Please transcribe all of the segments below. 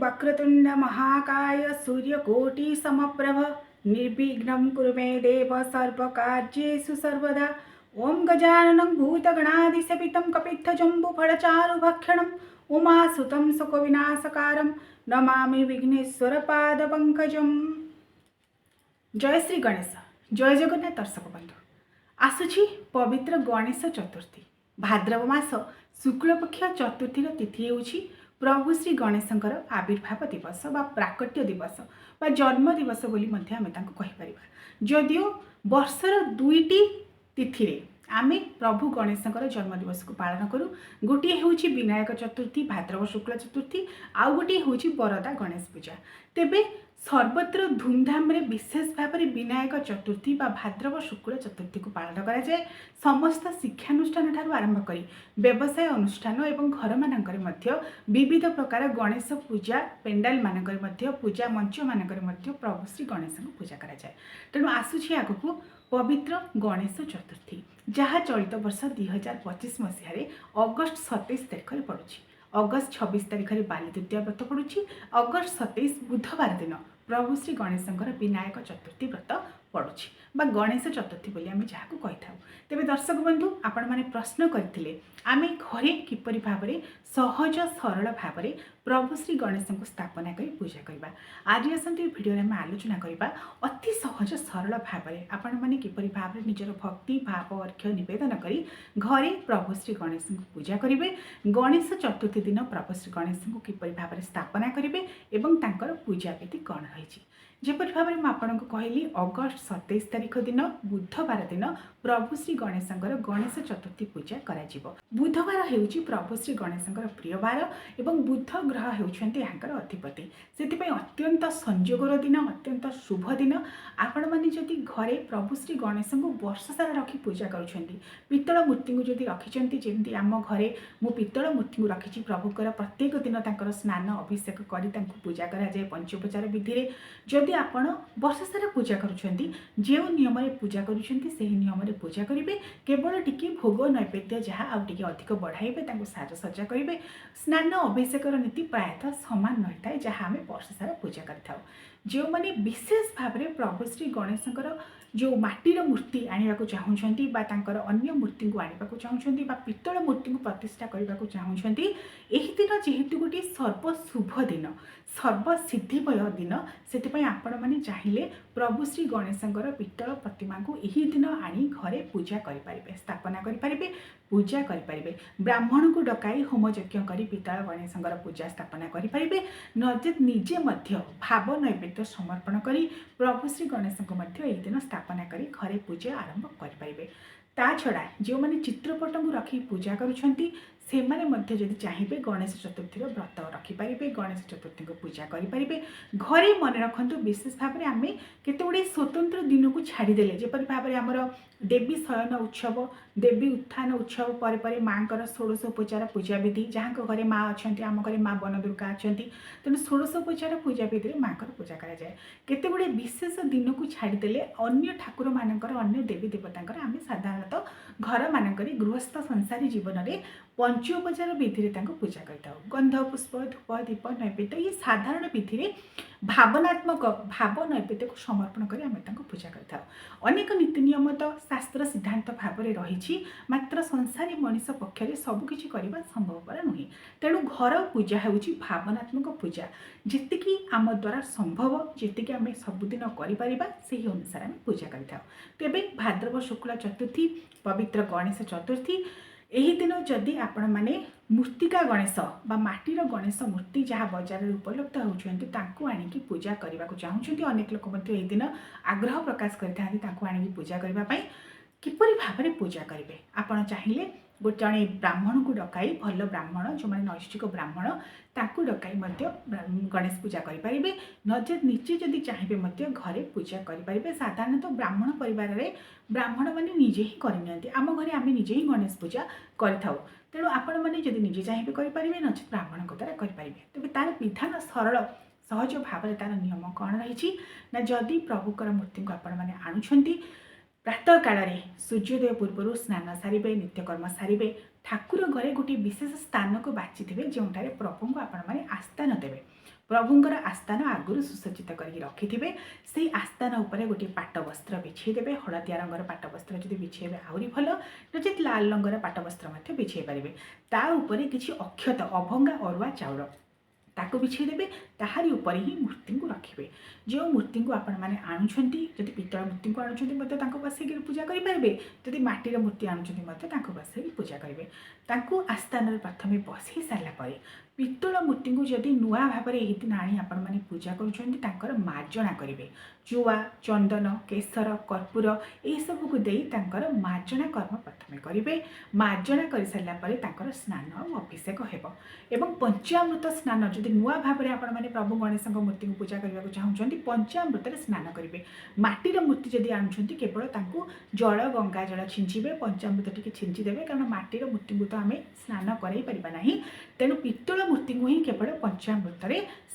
वक्रतुंड महाकाय सूर्यकोटि समप्रभ निर्विघ्नं कुरु मे देव सर्वकार्येषु सर्वदा। ओम गजाननं भूतगणाधिसेवितं कपित्थजम्बुफलचारुभक्षणं उमासुतं शोकविनाशकारं नमामि विघ्नेश्वरपादपङ्कजम्। जय श्री गणेश। जय जगन्नाथ। दर्शक बंधु, आसुची पवित्र गणेश चतुर्थी। भाद्रव मास शुक्लपक्ष चतुर्थी तिथि होउछि प्रभु श्री गणेशंकर आविर्भाव दिवस बा प्राकट्य दिवस बा जन्म दिवस बोली मध्य आमे तांको कहि परिबा। जदियो वर्षर दुईटी तिथि रे आमे प्रभु गणेशंकर जन्म दिवस को पालन करू। गोटे होउछि विनायक चतुर्थी भाद्रव शुक्ल चतुर्थी, आउ गोटे होउछि बरदा गणेश पूजा। तेबे सर्वत्र धूमधाम रे विशेष भाव में विनायक चतुर्थी बा भाद्रव शुक्ल चतुर्थी को पालन करा जाए। समस्त शिक्षानुष्ठान ठारू आरंभ करी व्यवसाय अनुष्ठान एवं घर मानकर मध्य विविध प्रकार गणेश पूजा पेंडाल मानकर मध्य पूजा मंच मानकर मध्य प्रभु श्री गणेश को पूजा करा जाए। तेणु आसुछि आगकू पवित्र गणेश चतुर्थी, जहाँ चलित वर्ष 2025 मसीह अगस्ट 27 तारिख में पड़ुछि। अगस्ट 26 तारिख में बाली द्वितीय व्रत पड़ुछि। अगस्ट 27 बुधवार दिन प्रभु श्री गणेशंकर विनायक चतुर्थी व्रत पड़ुछि बा गणेश चतुर्थी बोली आमे जाहाको कहि थाउ। तेबे दर्शक बंधु, आपण माने प्रश्न करथिले आमे घरे किपरि भाबरे सहज सरल भाबरे प्रभु श्री गणेश को स्थापना करी पूजा करबा। आज आसंती वीडियो रे आमे आलोचना करबा अति सहज सरल भाबरे आपण माने किपरि भाबरे निजर भक्ति भाव अर्घ्य निवेदन करी घरे प्रभु श्री गणेश को पूजा करिवे। गणेश चतुर्थी दिन प्रभु श्री गणेश को किपरि भाबरे स्थापना करिवे एवं तांकर पूजा विधि कोन रहिछि। जेपरि भाव में आपको कहली अगस्ट 27 तारिख दिन बुधवार दिन प्रभु श्री गणेशंकर गणेश चतुर्थी पूजा करा जिवो। बुधवार हेउची प्रभु श्री गणेशंकर प्रिय बार एवं बुध ग्रह हेउछन्ते यांकर अधिपति। सेतिपय अत्यंत संयोगर दिन, अत्यंत शुभ दिन। आपण माने जदि घरे प्रभु श्री गणेश को वर्ष सारा रखी पूजा करुछन्ती, पित्तल मूर्ति को जदि रखिछन्ती, जेमति आम घरे मु पित्तल मूर्ति को रखिछि, प्रभुकर प्रत्येक दिन तांकर स्नान अभिषेक करी तांको पूजा करा जाय पंचोपचार विधि रे। जदि आपण वर्ष सारा पूजा करुछन्ती, जे नियम रे पूजा करुछन्ती सेही नियम रे पूजा करिवे। केवल टिके भोग नैवेद्य जहाँ आउ टिके अधिक बढ़ाइबे, तांको साजसज्जा करिवे। स्नान अभिषेकर नीति प्रायतः समान नही थाए जहाँ आमे वर्ष सारा पूजा करिथाउ। जो माने विशेष भाव में प्रभु श्री गणेशंकर जो माटीर मूर्ति आनिबाकू चाहूछन्ती बा तांकर अन्य मूर्ति को आनिबाकू चाहूछन्ती बा पित्तल मूर्ति को प्रतिष्ठा करबाकू चाहूछन्ती, एही दिन जेहेतु गोटे सर्व शुभ दिन, सर्व सिद्धिमय दिन, सेतिपय आपण माने चाहिले प्रभु श्री गणेशंकर पित्तल प्रतिमा को एही दिन आनी घरे पूजा करि परिबे, स्थापना करि परिबे, पूजा करि परिबे। ब्राह्मण को डकाई होम यज्ञ करी पित्तल गणेशंकर पूजा स्थापना करि परिबे। नचेत निजे मध्य भाव नैवेद्य समर्पण करी प्रभु श्री गणेश को मध्य एही दिन स्थापना करी घरे पूजा आरंभ करि परिबे। ता छड़ा जो माने चित्रपट को रखी पूजा करुछन्ती से माने मध्य जदि चाहिए गणेश चतुर्थी व्रत रखिपारे, गणेश चतुर्थी को पूजा करें। घरे मन रखु विशेष भाव में आम केते गुड़े स्वतंत्र दिन को छाड़देले, जपरि भाव में आमर देवी शयन उत्सव, देवी उत्थान उत्सव पर माँ षोड़शोपचार पूजा विधि, जहाँ घरे माँ अच्छा आम घरे माँ वन दुर्गा अच्छा, तेणु षोड़शोपचार पूजा विधि में माँ पूजा कराए। केते गुड़े विशेष दिन को छाड़देले अन्य ठाकुर मानकर अन्य देवी देवता आम साधारणतः घर मानक गृहस्थ संसारी जीवन में पंचोपचार विधि में पूजा करता। गंध पुष्प धूप दीप नैवेद्य ये साधारण विधि में भावनात्मक भाव नैवेद्य को समर्पण कर आम पूजा करता। अनेक नीति नियम तो शास्त्र सिद्धांत भाव में रही, मात्र संसारी मनीष पक्षरे सबकिछि करबा संभवपर नुहे। तेणु घर पूजा होउछि भावनात्मक पूजा, जेतिकी आम द्वारा संभव, जेतिकी आम सबुदिन करिपारिबा सेही अनुसार आम पूजा करिथाउ। तेबे भाद्रव शुक्ल चतुर्थी पवित्र गणेश चतुर्थी, एही दिन जदि आपण माने मूर्तिका गणेश बा माटीर गणेश मूर्ति जहाँ बजार में उपलब्ध होउछन्ती तांको आनिकी पूजा करबाकू चाहूछन्ती, अनेक लोक मध्ये एही दिन आग्रह प्रकाश करथांती तांको आनिकी पूजा करबा पई। किपरि भाव में पूजा करेंगे आपण चाहिए गोटे जड़े ब्राह्मण को डकाई, भल ब्राह्मण जो मैंने नैष्ठिक ब्राह्मण ताकू डकाई गणेश पूजा करेंगे। नचेत निजे जदि चाहिए घरे पूजा करेंगे। साधारणतः ब्राह्मण परिवार रे ब्राह्मण मैंने निजे ही करनी, आम घरे आम निजे ही गणेश पूजा करूँ। तेणु आपण मैंने जदि निजे चाहिए करेंगे, नचेत ब्राह्मण द्वारा करेंगे। तेज तार विधान सरल सहज भाव में तार नियम कौन रही ना, जदि प्रभुकर मूर्ति को आपण मैंने आणुछन्ती प्रातः काल सूर्योदय पूर्व स्नान सारे, नित्यकर्म सारे, ठाकुर घरे गोटे विशेष स्थान को बाछि थे जो प्रभु को आपण मैंने आस्थान देवे। प्रभुंर आस्थान आगुरी सुसज्जित करके रखिथे से आस्थान उपरे गोटे पाट वस्त्र बिछेदेवे हलदिया रंगर पाट वस्त्र जब बिछेबे आहरी भल नचेत लाल रंगर पाट वस्त्र बिछे पारे ता उपरे किसी अक्षत अभंगा अरुआ चाउल ताको बिछेदेवे ताहारी उपर ही मूर्ति को रखिए जो मूर्ति को आपण मैंने आणुंट जदि पितल मूर्ति को आणुंट बसैक पूजा करेंगे जदि माटीर मूर्ति आणुंट बसैक पूजा करेंगे आस्थान प्रथम बसई सारापर पितल मूर्ति को जदि नुआ भाव में यही दिन आनी आपण मैंने पूजा कर मार्जना करेंगे जुआ चंदन केसर कर्पूर यू को दे मार्जना कर्म प्रथम करेंगे मार्जना कर सारापर स्नान और अभिषेक हो पंचामृत स्नान जदि नुआ भाव में आपण मैंने प्रभु गणेश मूर्ति को पूजा करने को चाहते पंचामृत स्नान करेंगे माटीर मूर्ति जदि आणुंट केवल जल गंगा जल छिंचे पंचामृत टी छिंचीदेवे कारण माटीर मूर्ति को तो आम स्नान कर तेणु पितल मूर्ति को ही केवल पंचामृत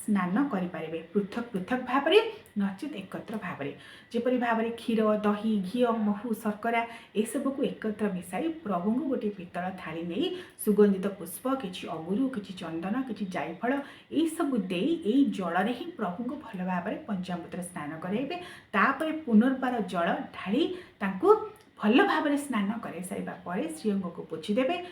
स्नान करें पृथक पृथक भाव में नचेत एकत्र भाव में जपरी भाव में क्षीर दही घी महू शर्करा यू को एकत्र मिसाई प्रभु को गोटे पितल थाली नहीं सुगंधित पुष्प किसी अगुरु किसी चंदन किसी जायफल यू दे जल ही प्रभु को भल भाव में पंचामृत स्नान कराइबे तापर पुनर्बार जल ढाली भल भाव में स्नान कर सारापर श्रीअंग को पोछीदेवे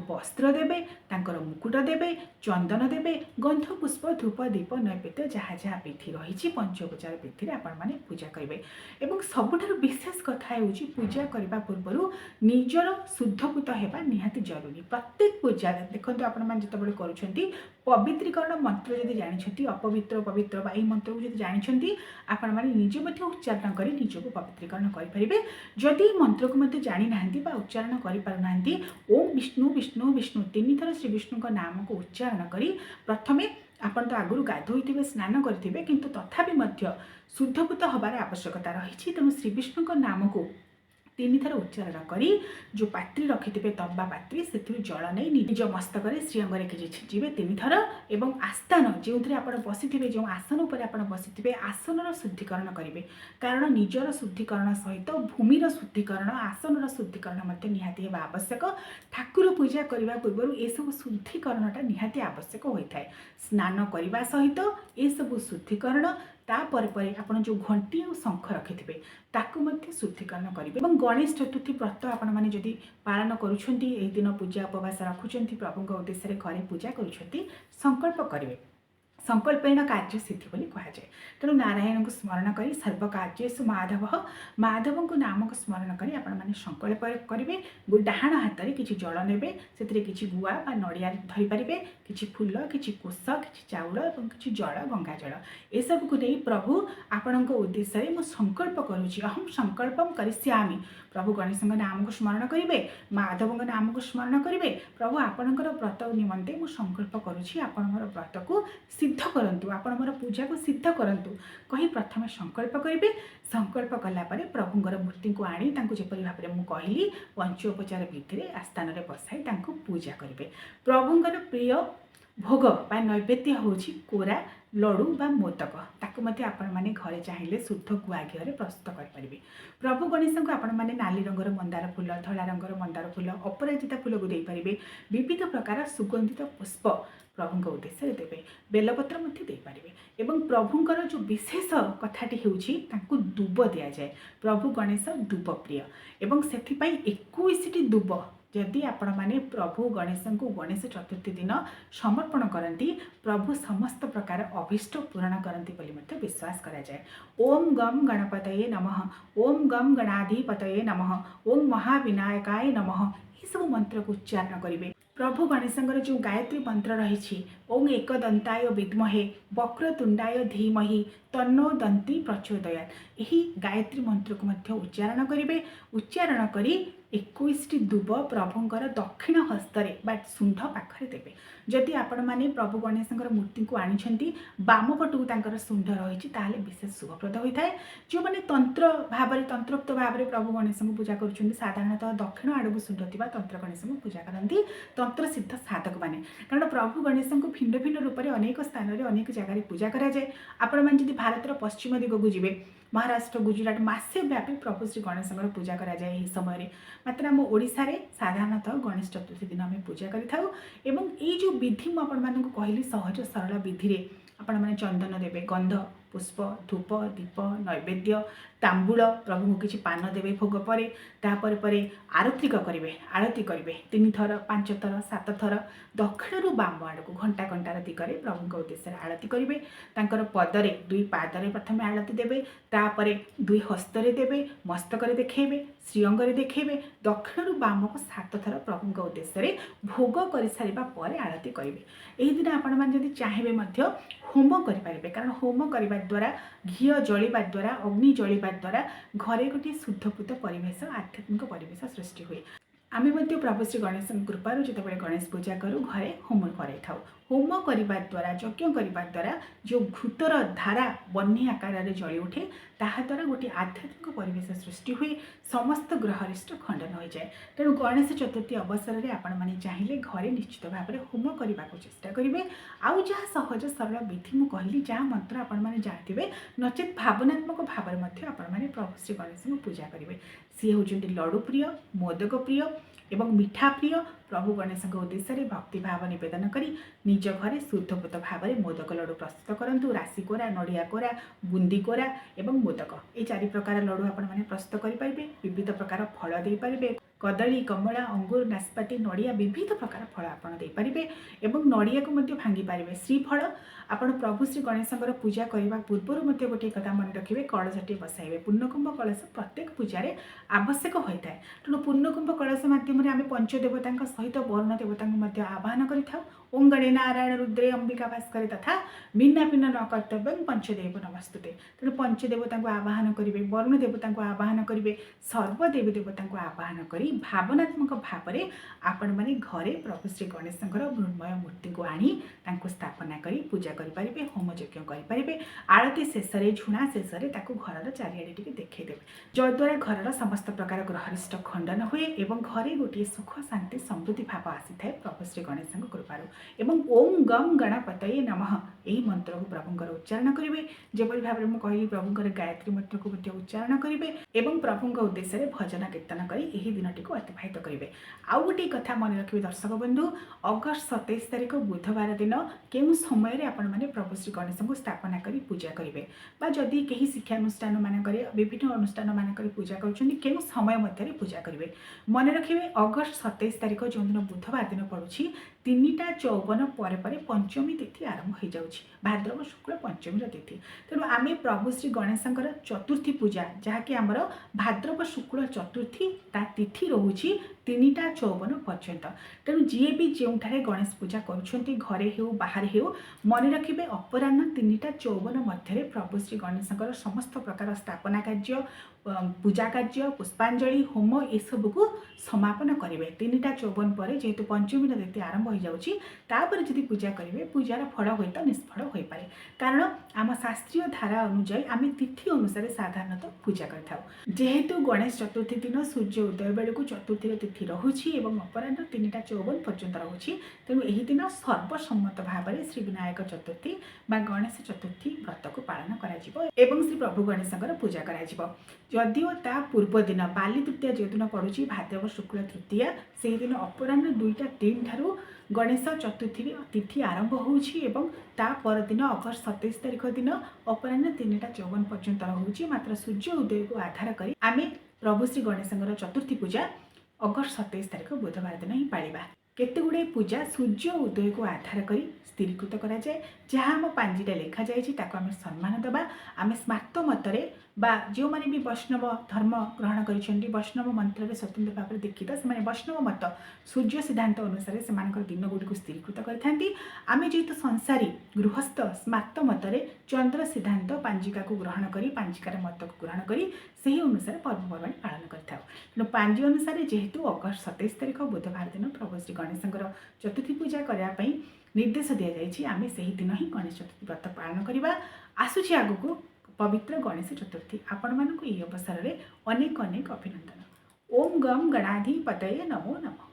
वस्त्र देवे मुकुट देवे चंदन देवे गंध पुष्प धूप दीप नैवेद्य जहाँ जहाँ विधि रही पंचोपचार विधि आपण मैंने पूजा करेंगे और सबुठ विशेष कथा हूँ पूजा करने पूर्व निजर शुद्धभूत होगा निहाती जरूरी प्रत्येक पूजा देखो आपण मैंने जिते करुँच पवित्रीकरण मंत्र जब जानते अपवित्र पवित्र बा मंत्र को जब जानते आपण मैंने निजे उच्चारण कर निजक पवित्रीकरण करेंगे जदि मंत्र को जानी ना उच्चारण करें ओम विष्णु विष्णु विष्णु तीन थर श्री विष्णु नाम को उच्चारण कर प्रथमे आपण तो आगुरी गाधोई स्नान करेंगे किंतु तथापि शुद्धभूत हबार आवश्यकता रही तेणु श्री विष्णु नाम को तीन थर उच्चारण करी जो पात्री रखिथे तंबा पात्री से जल नहीं निज मस्तक श्रीअंग किसी छिंचे तीन थर एवं आस्थान जो थे आप बसी जो आसन पर आप बसी आसन शुद्धिकरण करेंगे कारण निजर शुद्धिकरण सहित भूमिर शुद्धिकरण आसन शुद्धिकरण निहाती आवश्यक ठाकुर पूजा करने पूर्व ये सब शुद्धिकरणटा निहाती आवश्यक होता है स्नान करने सहित ये सब शुद्धिकरण तापर आपन जो घंटी और शंख रखिथे ताकू शुद्धिकरण करेंगे और गणेश चतुर्थी व्रत आपण मैंने जदि पालन करुँच दिन पूजा उपवास रखुंट प्रभु उद्देश्य घरे पूजा करुँच संकल्प करेंगे संकल्पेन कार्य सिद्धि बोली कहुए तेणु नारायण को स्मरण कर सर्वकार्यु माधव माधव को नाम को स्मरण कर आपण मैंने संकल्प करेंगे डाहाण हाथ में किसी जल ने किसी गुआ बा नड़िया धरीपारे किसी फूल किसी कुश किसी चाउल और किसी जल गंगा जल यू को नहीं प्रभु आपण उद्देश्य मुझे संकल्प करुँच अहम संकल्प करिष्यामि प्रभु गणेश नाम को स्मरण करेंगे माधव नाम को स्मरण करेंगे प्रभु आपणकर व्रत निमंते मुझे संकल्प करुँच आपण व्रत को सिद्ध करंतु आपण मोर पूजा को सिद्ध करंतु कही प्रथम संकल्प करेंगे संकल्प कलापर प्रभुंर मूर्ति को आनी जपरी भाव में मुझे कहली पंचोपचार विधि में आस्थान में बसाई पूजा करेंगे प्रभुंर प्रिय भोग बा नैवेद्य हूँ कोरा लडू बा मोदक ताकू आपण मैंने घरे चाहिए शुद्ध गुआ घी प्रस्तुत करेंगे प्रभु गणेश को आपण मैंने नाली रंगर मंदार फूल धला रंगर मंदार फूल अपराजिता फूल को देपारे विविध प्रकार सुगंधित पुष्प प्रभु उद्देश्य देवे बेलपत्र देपारे एवं प्रभुंर जो विशेष कथाटी हूँ दुब दि जाए प्रभु गणेश दुब प्रिय एवं से 21 दुब जदि आपण मैंने प्रभु गणेश को गणेश चतुर्थी दिन समर्पण करती प्रभु समस्त प्रकार अभीष्ट पूरण करती बोली विश्वास करा जाए। ओम गम गणपतये नमः ओम गम गणाधिपतये नमः ओम महाविनायकाय नमः ये सब मंत्र को उच्चारण करेंगे। प्रभु गणेश जो गायत्री मंत्र रही ओं एकदंताय विद्महे वक्रतुंडाय धीमहि तन्नो दंती प्रचोदयात् यही गायत्री मंत्र को उच्चारण करेंगे। उच्चारण करी 21 दुब प्रभुंर दक्षिण हस्तरे बा शुंढ पाखरे देवे। जदि आपण मैंने प्रभु गणेश मूर्ति को आनी बाम पटू शुंढ रही विशेष शुभप्रद होता है। जो मैंने तंत्र भाव तंत्रोक्त भाव में प्रभु गणेश को पूजा कर साधारणतः दक्षिण आड़ को शुंढ थी तंत्र गणेश को पूजा करती तंत्र सिद्ध साधक मैंने कारण प्रभु गणेश को भिन्न भिन्न रूप में अनेक स्थान में अनेक जगह पूजा कराए। आपण मैंने जब भारतर पश्चिम दिग को जी महाराष्ट्र गुजरात मासे व्यापी प्रभु श्री गणेश पूजा कराए। यही समय मात्र आम ओडिशा रे साधारणतः गणेश चतुर्थी दिन आम पूजा करें जो विधि मुझे कहली सहज सरल विधि रे आपण मैंने चंदन देवे, गंध, पुष्प, धूप, दीप, नैवेद्य, तांबूल प्रभु को किसी पान देवे भोग पर तापर आरती करेंगे। आरती करेंगे 3 थर 5 थर 7 थर दक्षिण बाम आड़ को घंटा घंटार दिगरे प्रभु के उद्देश्य आरती करेंगे। तांकर पदरे 2 पादरे प्रथम आरती देवे, तापर 2 हस्तरे देवे, मस्तक देखेबे, श्रीअंगरे देखेबे, दक्षिण बाम को 7 थर प्रभु के उद्देश्य भोग कर सारा पर आरती करेंगे। यही दिन आपण मैंने जब चाहिए होम करेंगे, कारण होम करने द्वारा घी जलिवा द्वारा अग्नि जलिवा द्वारा घरे गोटे शुद्धपूत परिवेश आध्यात्मिक परिवेश सृष्टि हुए। आम प्रभु श्री गणेश कृपार जो गणेश पूजा करूँ घरे होम कर होम करने द्वारा यज्ञ करने द्वारा जो भूतर धारा बन्ही आकार जली उठे ताद्वारा गोटे आध्यात्मिक परिवेश सृष्टि हुए, समस्त ग्रहरिष्ट खंडन हो जाए। तेणु गणेश चतुर्थी अवसर में आपण मैंने चाहिए घरे निश्चित भाव में होम करने को चेष्टा करेंगे। आउ जहाँ सहज सरल विधि मुझे कहली जहाँ मंत्र आपण मैंने जानते नचेत भावनात्मक भाव में आपण मैंने प्रभु श्री गणेश को पूजा करेंगे। सी होती लड्डू प्रिय, मोदक प्रिय एवं मिठा प्रिय। प्रभु गणेश उद्देश्य भक्ति भाव नवेदन करी निज घरे शुद्धपूत भाव में मोदक लड्डू प्रस्तुत करूँ। राशि कोरा, नड़िया कोरा, बुंदी कोरा एवं मोदक ये 4 प्रकार लड्डू आपण मैंने प्रस्तुत करेंगे। विविध प्रकार फल दे पारे, कदली, कमला, अंगूर, नाशपाती, नड़िया विविध प्रकार फल आपड़ देपारे एवं नड़िया को भांगी पारे। श्रीफल आपण प्रभु श्री गणेश पूजा करने पूर्व गोटे कथा मन रखिए, कलशटी बसाइबे। पूर्णकुंभ कलश प्रत्येक पूजार आवश्यक होता है। तेणु पूर्णकुंभ कलश मध्यम आम पंचदेवता सहित वरुण देवता आह्वान करें। ओं गणे नारायण रुद्रे अंबिका भास्कर तथा भिन्ना भिन्न न कर्तव्य पंचदेव नमस्तुते। तेणु पंचदेवता आह्वान करेंगे, वरुण देवता आह्वान करेंगे, सर्वदेवी देवता आह्वान कर भावनात्मक भाव में आपण मैंने घरे प्रभु श्री गणेश मृण्मय मूर्ति को आनी स्थापना करी पूजा करेंगे, होम यज्ञ करेंगे। आरती शेष में झुणा शेष में घर चारिड़े देखईदेवे, जद्वारा घर समस्त प्रकार ग्रहरिष्ट खंडन हुए और घरे गोटे सुख शांति समृद्धि भाव आसी था प्रभु श्री गणेश कृपार। एवं ओम गम गणपतये नमः यही मंत्र को प्रभुंर उच्चारण करेंगे। जबरी भाव में कहली प्रभुंर गायत्री मंत्र को उच्चारण करेंगे और प्रभुंर उद्देश्य भजन कीर्तन कर यही दिनटी को अतिबाहित करेंगे। आउ गोटे कथा मन रखिए दर्शक बंधु, अगस्त 27 तारिख बुधवार दिन केउं समय आपण मैंने प्रभु श्री गणेश को स्थापना करी पूजा करेंगे, जदि कहीं शिक्षानुष्ठान मानक विभिन्न अनुष्ठान मानक पूजा कर समय मध्य पूजा करेंगे। मन रखिए अगस्त 27 तारिख जो दिन बुधवार दिन पड़ुछि 3:54 पर पंचमी तिथि आरंभ हो जाऊँ, भाद्रव शुक्ल पंचमी तिथि। तेणु आम प्रभु श्री गणेश चतुर्थी पूजा जहाँकि आमर भाद्रव शुक्ल चतुर्थी ता तिथि रोचे 3:54 पर्यंत। तेणु जी भी जो गणेश पूजा करुँच घरे हो बाहर हो मन रखिए अपराह 3:54 मध्य प्रभु श्री गणेश समस्त प्रकार स्थापना कार्य, पूजा कार्य, पुष्पांजलि, होम ये सब को समापन करेंगे। 3:54 पर जेहेतु पंचमी तिथि आरंभ हो जाऊँगी जदि पूजा करेंगे पूजार फल हो तो निष्फल हो पाए, कारण आम शास्त्रीय धारा अनुजाई आम तिथि अनुसार साधारणतः पूजा करें। जेहेतु गणेश चतुर्थी दिन सूर्य उदय बेलू चतुर्थी तिथि रोचे और अपराह 3:54 पर्यंत रोचे, तेणु यही दिन सर्वसम्मत भाव में श्री विनायक चतुर्थी बा गणेश चतुर्थी व्रत को पालन कर श्री प्रभु गणेश पूजा कर। जदिओ ता पूर्व दिन बाली तृतीया जो दिन पड़ुछि भाद्रव शुक्ल तृतीया से दिन अपराह 2:03 ठारू गणेश चतुर्थी तिथि आरंभ होउछि एवं ता पर दिन अगस्त 27 तारिख दिन अपराह 3:54 पर्यंत रोचे। मात्र सूर्य उदय को आधार करी आमे प्रभु श्री गणेश चतुर्थी पूजा अगस्त 27 तारिख बुधवार दिन ही पालिबा। केते गुडे पूजा सूर्य उदय को आधार करी स्थिरीकृत करा जाए, जहाँ आम पांजिटा लिखा जाए आम सम्मान देवा। आम स्मार्त मतरे बा जो माने भी वैष्णव धर्म ग्रहण कर वैष्णव मंत्र में स्वतंत्र भाव में दीक्षित से वैष्णव मत सूर्य सिद्धांत अनुसार से दिन गुड़ी को स्थिरीकृत करते। आम जेहेतु संसारी गृहस्थ स्मार्त मतरे चंद्र सिद्धांत पांजिका को ग्रहण करी पांजिकार मत को ग्रहण करी से अनुसार पर्वपर्वाणी पालन करता। तेणु पांजी अनुसार जेहेतु अगस्त 27 तारिख बुधवार दिन प्रभु श्री गणेश चतुर्थी पूजा करने निर्देश दि जाए। आम से दिन ही गणेश चतुर्थी व्रत पालन करवा। आसूची आगू पवित्र गणेश चतुर्थी आपण मानक अवसर में अनेक अनेक अभिनंदन। ओम गम गणाधिपतये नमो नमः।